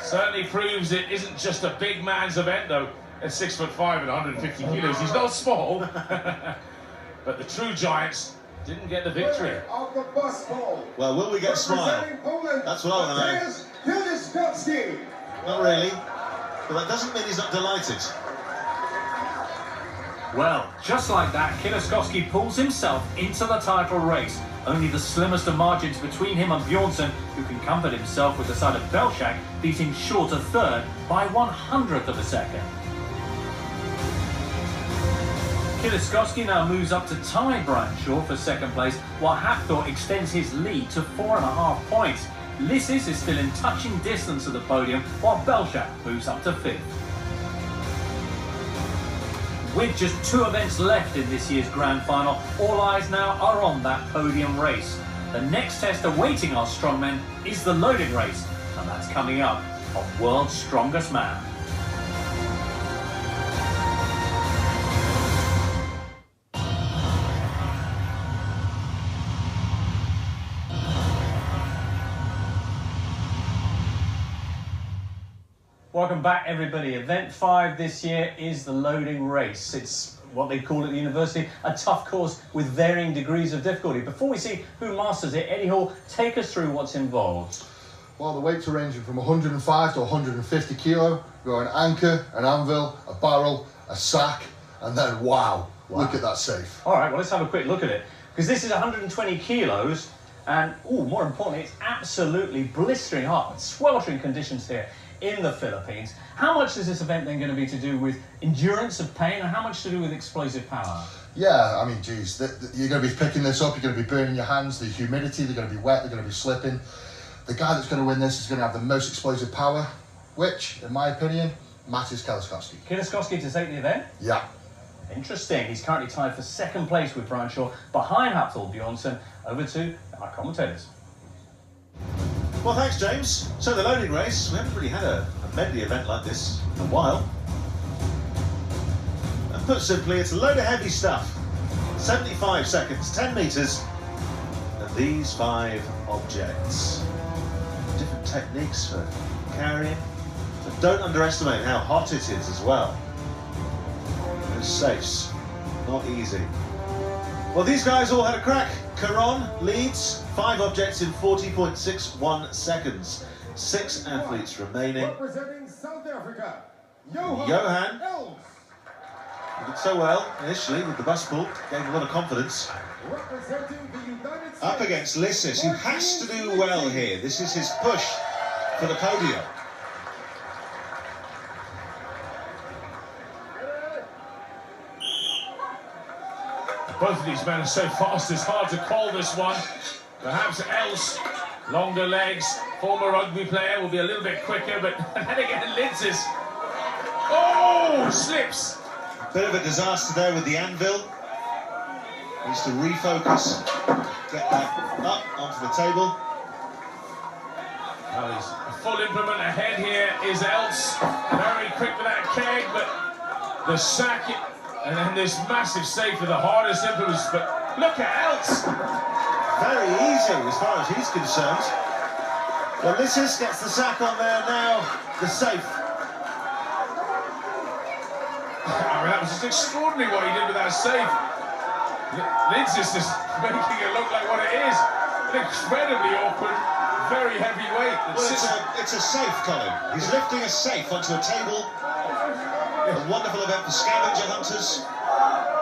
Certainly proves it isn't just a big man's event, though. At 6'5" and 150 kilos, he's not small. But the true giants didn't get the victory. Well, will we get a smile? That's what I want to know. Not really, but that doesn't mean he's not delighted. Well, just like that, Kwiatkowski pulls himself into the title race. Only the slimmest of margins between him and Bjornsson, who can comfort himself with the side of Belshak, beating short of third by 1/100th of a second. Kwiatkowski now moves up to tie Brian Shaw for second place, while Hafthor extends his lead to 4.5 points. Lissis is still in touching distance of the podium, while Belshak moves up to 5th. With just 2 events left in this year's Grand Final, all eyes now are on that podium race. The next test awaiting our strongmen is the loading race, and that's coming up on World's Strongest Man. Welcome back, everybody. Event 5 this year is the loading race. It's what they call at the university, a tough course with varying degrees of difficulty. Before we see who masters it, Eddie Hall, take us through what's involved. Well, the weights are ranging from 105 to 150 kilo. You've got an anchor, an anvil, a barrel, a sack, and then wow, look at that safe. All right, well, let's have a quick look at it, because this is 120 kilos, and more importantly, it's absolutely blistering hot, sweltering conditions here in the Philippines. How much is this event then going to be to do with endurance of pain, and how much to do with explosive power? Yeah, I mean, geez, you're going to be picking this up, you're going to be burning your hands, the humidity, they're going to be wet, they're going to be slipping. The guy that's going to win this is going to have the most explosive power, which, in my opinion, matches Kwiatkowski. Kwiatkowski to take the event? Yeah. Interesting. He's currently tied for second place with Brian Shaw, behind Hafthor Bjornsson. Over to our commentators. Well, thanks, James. So the loading race, we haven't really had a medley event like this in a while. And put simply, it's a load of heavy stuff. 75 seconds, 10 metres, and these 5 objects. Different techniques for carrying, but don't underestimate how hot it is as well. Those safes, not easy. Well, these guys all had a crack. Caron leads, 5 objects in 40.61 seconds. 6 athletes remaining. Representing South Africa, Johan did so well initially with the bus pull, gave him a lot of confidence. Representing the United States. Up against Lissis, who has to do well here. This is his push for the podium. Both of these men are so fast, it's hard to call this one. Perhaps else, longer legs, former rugby player, will be a little bit quicker, but then again, Litzes. Oh, slips. Bit of a disaster there with the anvil. Needs to refocus, get that up onto the table. Well, he's a full implement ahead here is Else. Very quick with that keg, but the sack, and then this massive save for the hardest implements. But look at Else. Very easy as far as he's concerned. Ulysses gets the sack on there now, the safe. I mean, that was just extraordinary what he did with that save. Ulysses just making it look like what it is. An incredibly awkward, very heavy weight. Well, it's a safe, Colin. He's lifting a safe onto a table. A wonderful event for scavenger hunters.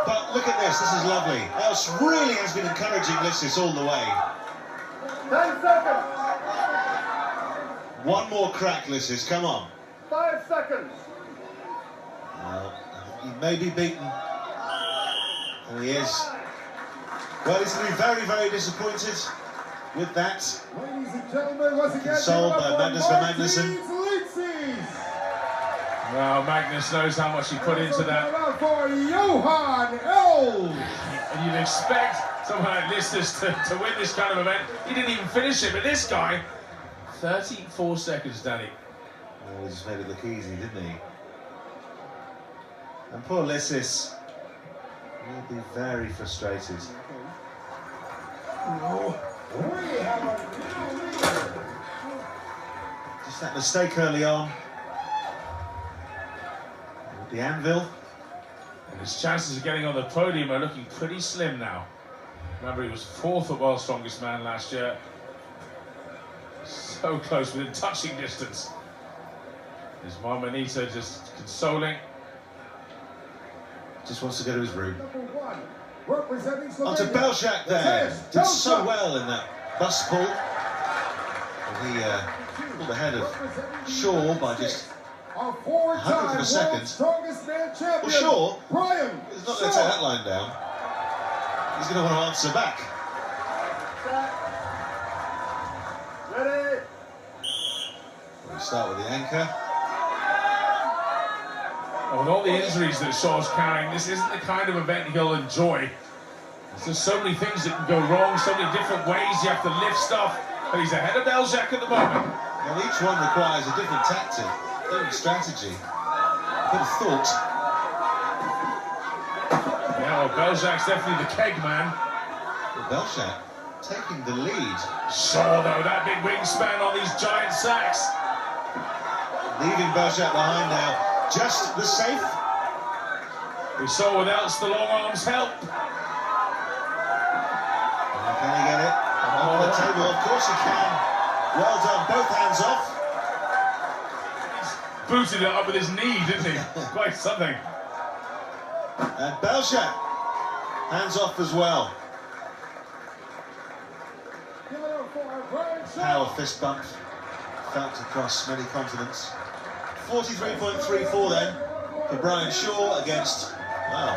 But look at this is lovely. Else really has been encouraging Ulysses all the way. 10 seconds. One more crack, Ulysses, come on. 5 seconds. Well, he may be beaten. And he is. Well, he's going to be very, very disappointed with that. Ladies and gentlemen, once again, Consoled by Magnus for Magnussen. Well, Magnus knows how much he put into that. For Johan Else. And you'd expect someone like Listus to win this kind of event. He didn't even finish it, but this guy, 34 seconds, Danny. Well, he just made it look easy, didn't he? And poor Lissus will be very frustrated. Just that mistake early on. With the anvil. And his chances of getting on the podium are looking pretty slim now. Remember, he was 4th at World's Strongest Man last year. So close, within touching distance. His mom Anita just consoling. Just wants to go to his room. Onto Beljac there. Did so well in that bus pull. And he pulled ahead of Shaw by just a hundredth of a second. Well, Shaw is not going to take that line down. He's going to want to answer back. Ready? We'll start with the anchor. With all the injuries that Shaw's carrying, this isn't the kind of event he'll enjoy. There's just so many things that can go wrong, so many different ways you have to lift stuff. But he's ahead of Beljac at the moment. Well, each one requires a different tactic, different strategy, a bit of thought. Yeah, well, Beljac's definitely the keg man. Well, Beljac taking the lead. Shaw, though, that big wingspan on these giant sacks. Leaving Beljac behind now. Just the safe. We saw with Else the long arms help. Can he get it? On the table, of course he can. Well done, both hands off. He's booted it up with his knee, didn't he? Quite something. And Beljac, hands off as well. Power fist bump felt across many continents. 43.34 then for Brian Shaw against, wow,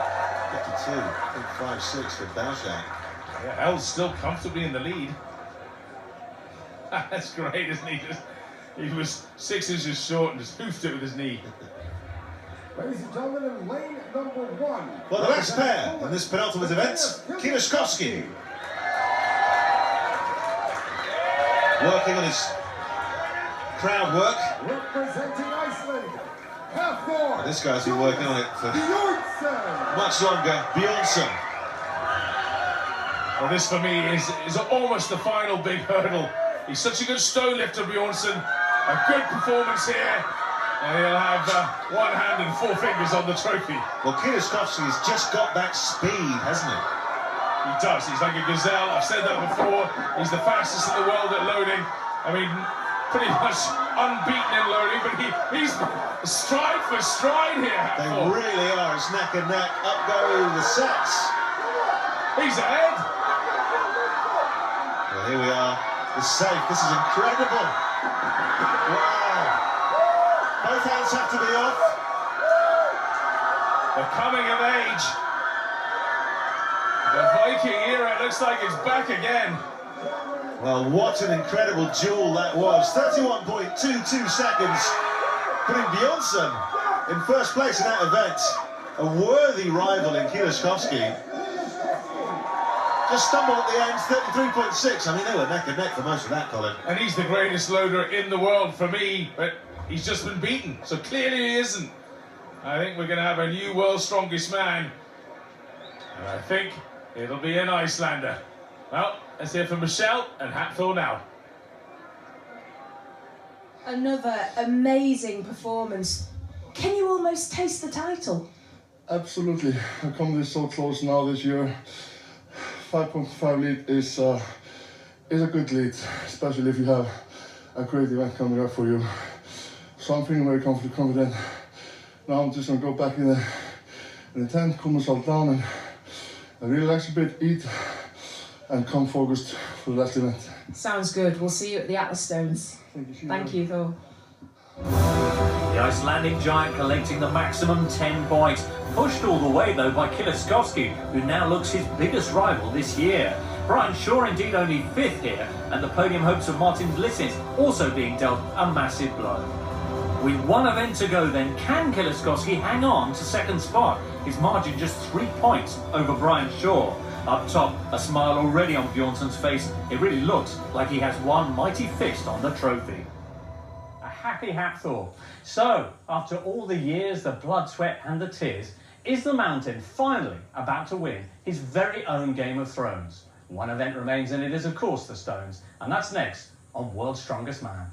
52.56 for Beljac. Yeah, Else still comfortably in the lead. That's great, isn't he? He was 6 inches short and just hoofed it with his knee. Ladies and gentlemen, in lane number 1. Well, the last pair in this penultimate event, Kieleszkowski. Working on his crowd work. Representing Iceland, This guy's been working on it for much longer. Bjornsson. Well, this for me is almost the final big hurdle. He's such a good stone lifter, Bjornsson. A good performance here. And he'll have 1 hand and 4 fingers on the trophy. Well, Kieleszkowski has just got that speed, hasn't he? He does. He's like a gazelle. I've said that before. He's the fastest in the world at loading. I mean, pretty much unbeaten in loading, but he's stride for stride here. They really are. It's neck and neck. Up go the sets. He's ahead. Well, here we are. The safe. This is incredible. Wow. Both hands have to be off. The coming of age. The Viking era looks like it's back again. Well, what an incredible duel that was. 31.22 seconds, putting Bjornsson in first place in that event. A worthy rival in Kieleszkowski. just stumbled at the end, 33.6. I mean, they were neck and neck for most of that, Colin. And he's the greatest loader in the world for me, but he's just been beaten, so clearly he isn't. I think we're going to have a new world's strongest man. And I think it'll be an Icelander. Well, let's hear from Michelle and Hatfield now. Another amazing performance. Can you almost taste the title? Absolutely. I come this so close now this year. 5.5 lead is a good lead, especially if you have a great event coming up for you. So I'm feeling very confident. Now I'm just gonna go back in the tent, cool myself down, and relax a bit, eat, and come focused for the last event. Sounds good. We'll see you at the Atlas Stones. Thank you, Thor. The Icelandic giant collecting the maximum 10 points. Pushed all the way, though, by Kieliszkowski, who now looks his biggest rival this year. Brian Shaw indeed only 5th here, and the podium hopes of Martin Lissis also being dealt a massive blow. With one event to go then, can Kieliszkowski hang on to 2nd spot? His margin just 3 points over Brian Shaw. Up top, a smile already on Bjornsson's face. It really looks like he has one mighty fist on the trophy. A happy Hatfield. So, after all the years, the blood, sweat and the tears, is the Mountain finally about to win his very own Game of Thrones? One event remains, and it is, of course, the Stones. And that's next on World's Strongest Man.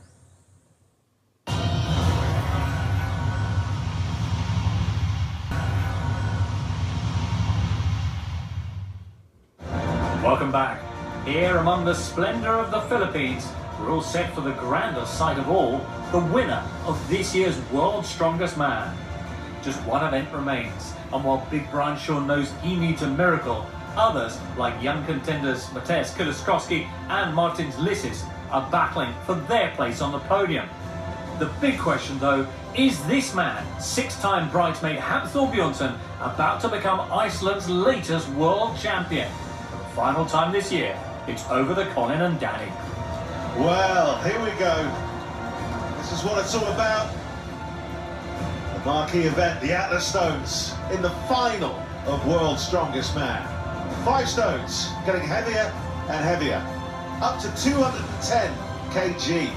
Welcome back. Here among the splendour of the Philippines, we're all set for the grandest sight of all, the winner of this year's World's Strongest Man. Just one event remains, and while Big Brian Shaw knows he needs a miracle, others, like young contenders Mateusz Kieliszkowski and Martin Lissis, are battling for their place on the podium. The big question, though, is this man, 6-time bridesmaid Hafþór Bjornsson, about to become Iceland's latest world champion? For the final time this year, it's over the Colin and Danny. Well, here we go. This is what it's all about. The marquee event, the Atlas Stones, in the final of World's Strongest Man. 5 stones, getting heavier and heavier, up to 210 kg.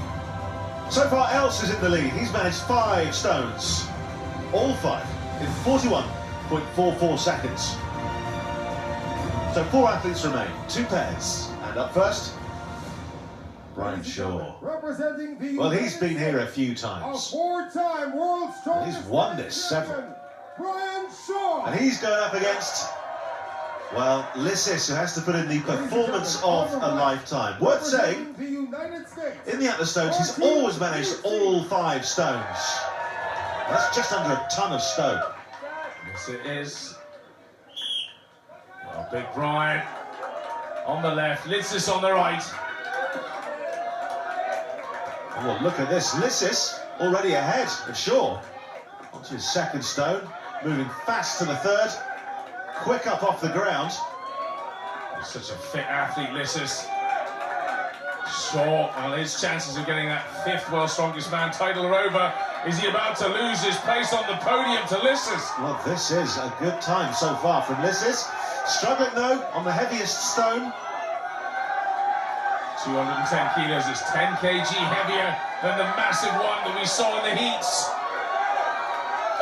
So far, Els is in the lead. He's managed 5 stones, all 5, in 41.44 seconds. So 4 athletes remain, 2 pairs, and up first, Brian Shaw. Well, he's been here a few times. A 4-time world strongest. He's won this several. Brian Shaw. And he's going up against, well, Lissis, who has to put in the performance of a lifetime. Worth saying, in the Atlas Stones, he's always managed all 5 stones. That's just under a ton of stone. Yes, it is. Well, Big Brian on the left, Lissis on the right. Well, look at this. Lissis already ahead of Shaw. Onto his 2nd stone, moving fast to the 3rd. Quick up off the ground. He's such a fit athlete, Lissis. Shaw, well, his chances of getting that 5th World's Strongest Man title are over. Is he about to lose his place on the podium to Lissis? Well, this is a good time so far from Lissis. Struggling, though, on the heaviest stone. 210 kilos, it's 10 kg heavier than the massive one that we saw in the heats.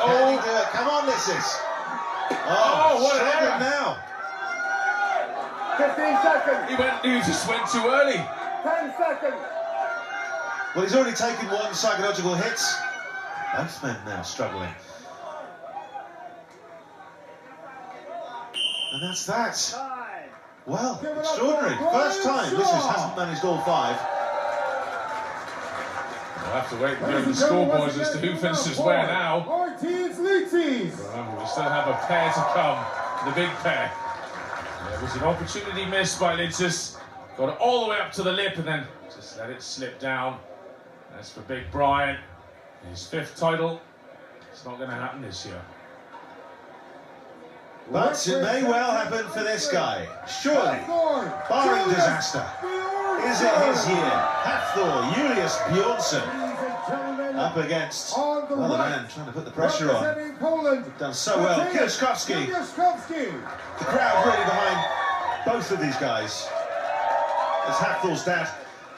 Can he do it? Come on, Lissis. Oh, what an error. now. 15 seconds. He just went too early. 10 seconds. Well, he's already taken 1 psychological hit. Both men now struggling. And that's that. Well, extraordinary. First time Lissis hasn't managed all 5. We'll have to wait and go to the scoreboards as to who finishes where now. We still have a pair to come, the big pair. There was an opportunity missed by Lissis. Got it all the way up to the lip and then just let it slip down. As for Big Brian, his 5th title, it's not going to happen this year. But it may well happen for this guy. Surely, barring disaster. Is it his year? Hafþór Julius Bjornsson up against, well, the man trying to put the pressure on. Done so well. Kieliszkowski. The crowd really behind both of these guys. As Hafthor's dad.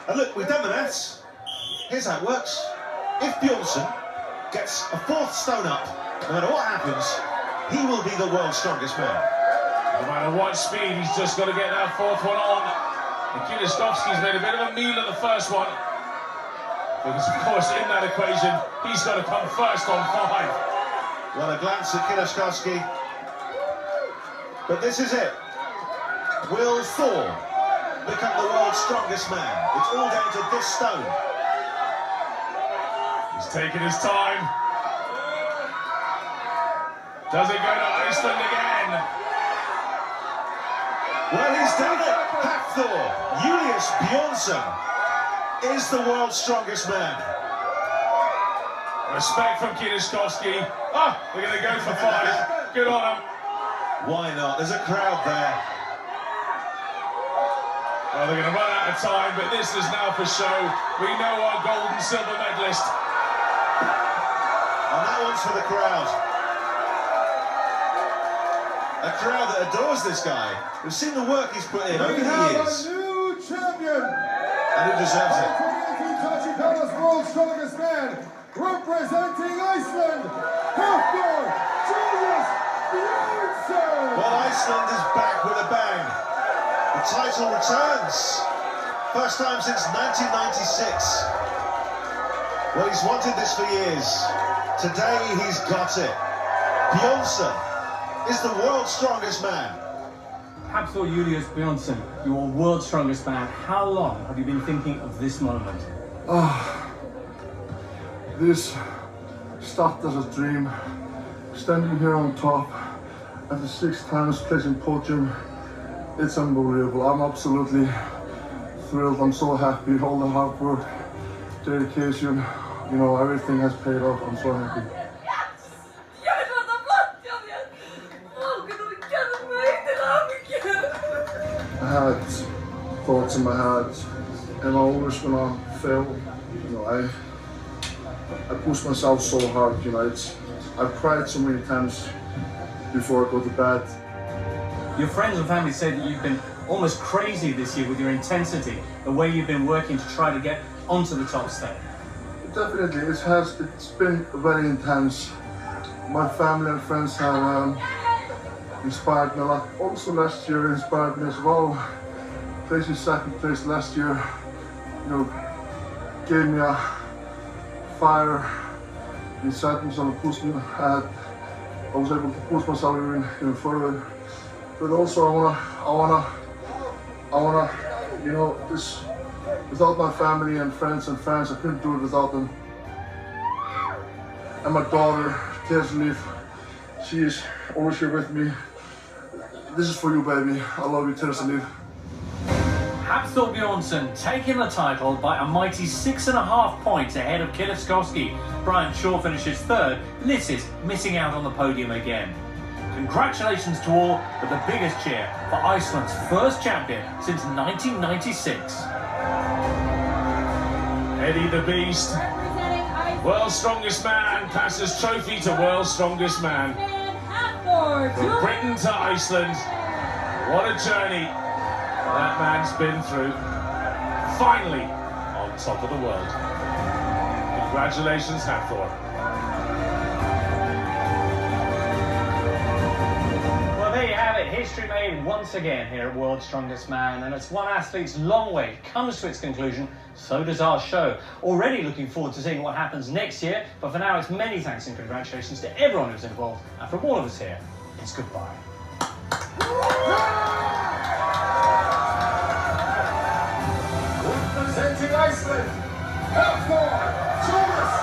And look, we've done the maths. Here's how it works. If Bjornsson gets a 4th stone up, no matter what happens, he will be the world's strongest man. No matter what speed, he's just got to get that 4th one on. And Kiliskovsky's made a bit of a meal of the first one. Because, of course, in that equation, he's got to come first on 5. Well, a glance at Kiliskovsky. But this is it. Will Thor become the world's strongest man? It's all down to this stone. He's taking his time. Does it go to Iceland again? Well, he's done it. Hafthor, Julius Bjornsson is the world's strongest man. Respect from Kiliskovsky. Oh, we're going to go for 5. Good on him. Why not? There's a crowd there. Well, they're going to run out of time, but this is now for show. We know our gold and silver medalist. And that one's for the crowd. A crowd that adores this guy. We've seen the work he's put in over the years. A new champion. And who deserves it? 2018 Tachi Palace World's Strongest Man, representing Iceland, Hafthor Julius Bjornsson. Well, Iceland is back with a bang. The title returns. First time since 1996. Well, he's wanted this for years. Today he's got it. Bjornsson is the world's strongest man. Hafthor Julius Bjornsson, your world's strongest man. How long have you been thinking of this moment? This started as a dream. Standing here on top at the 6 times placing podium, it's unbelievable. I'm absolutely thrilled. I'm so happy. All the hard work, dedication, you know, everything has paid off. I'm so happy. I had thoughts in my head, am I always gonna fail? You know, I push myself so hard, you know, I've cried so many times before I go to bed. Your friends and family say that you've been almost crazy this year with your intensity, the way you've been working to try to get onto the top step. Definitely, it's been very intense. My family and friends have inspired me a lot. Also last year inspired me as well. Placing 2nd place last year, you know, gave me a fire inside me, so pushed me. I was able to push myself even further. But also I wanna, you know, this, without my family and friends and fans, I couldn't do it without them. And my daughter, Tesleif, she is always here with me. This is for you, baby. I love you, Tesleif. Hafthor Bjornsson taking the title by a mighty 6.5 points ahead of Kiliskovsky. Brian Shaw finishes 3rd. Lissis missing out on the podium again. Congratulations to all, but the biggest cheer for Iceland's first champion since 1996. Eddie the Beast, world's strongest man, passes trophy to world's strongest man. From Britain to Iceland, what a journey that man's been through. Finally on top of the world. Congratulations, Hafthor. Well, there you have it. History made once again here at World's Strongest Man. And as one athlete's long wait comes to its conclusion, so does our show. Already looking forward to seeing what happens next year. But for now, it's many thanks and congratulations to everyone who's involved. And from all of us here, it's goodbye. Representing Iceland, Hafthor Julius